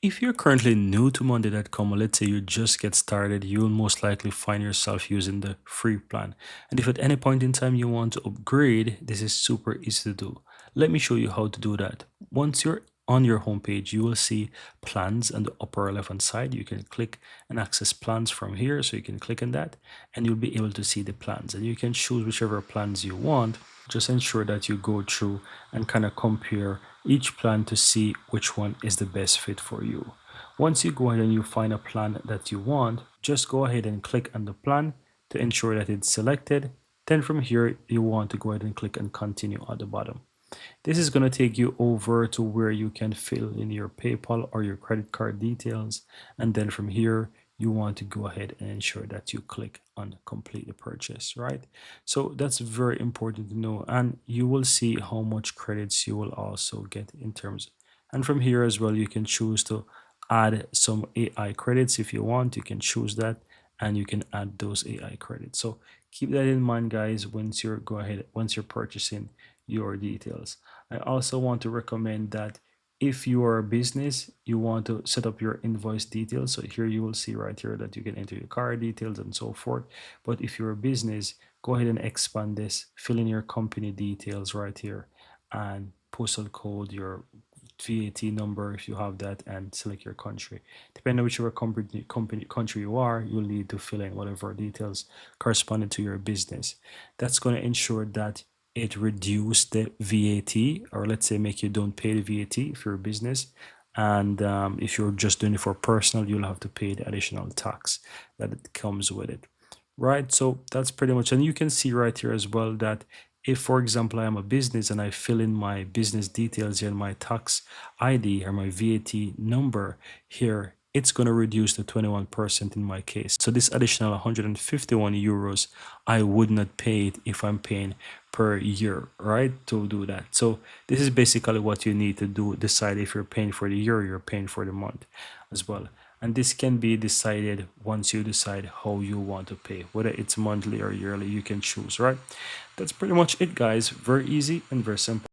If you're currently new to Monday.com, or let's say you just get started, you'll most likely find yourself using the free plan. And if at any point in time you want to upgrade, this is super easy to do. Let me show you how to do that. Once you're on your homepage, you will see plans on the upper left hand side. You can click and access plans from here. So you can click on that and you'll be able to see the plans, and you can choose whichever plans you want. Just ensure that you go through and kind of compare each plan to see which one is the best fit for you. Once you go ahead and you find a plan that you want, just go ahead and click on the plan to ensure that it's selected. Then from here, you want to go ahead and click and continue at the bottom. This is going to take you over to where you can fill in your PayPal or your credit card details. And then from here, you want to go ahead and ensure that you click on complete the purchase, right? So that's very important to know. And you will see how much credits you will also get in terms. And from here as well, you can choose to add some AI credits if you want. You can choose that and you can add those AI credits. So keep that in mind, guys, once you're purchasing your details. I also want to recommend that if you are a business, you want to set up your invoice details. So here you will see right here that you can enter your card details and so forth. But if you're a business, go ahead and expand this, fill in your company details right here, and postal code, your VAT number if you have that, and select your country. Depending on whichever country you are, you'll need to fill in whatever details corresponding to your business. That's going to ensure that it reduce the VAT, or let's say make you don't pay the VAT if you're a business. And if you're just doing it for personal, you'll have to pay the additional tax that it comes with it, right? So that's pretty much, and you can see right here as well that if, for example, I am a business and I fill in my business details here and my tax ID or my VAT number here, it's going to reduce to 21% in my case. So this additional 151 euros, I would not pay it if I'm paying per year, right? To do that. So this is basically what you need to do. Decide if you're paying for the year or you're paying for the month as well. And this can be decided once you decide how you want to pay, whether it's monthly or yearly, you can choose, right? That's pretty much it, guys. Very easy and very simple.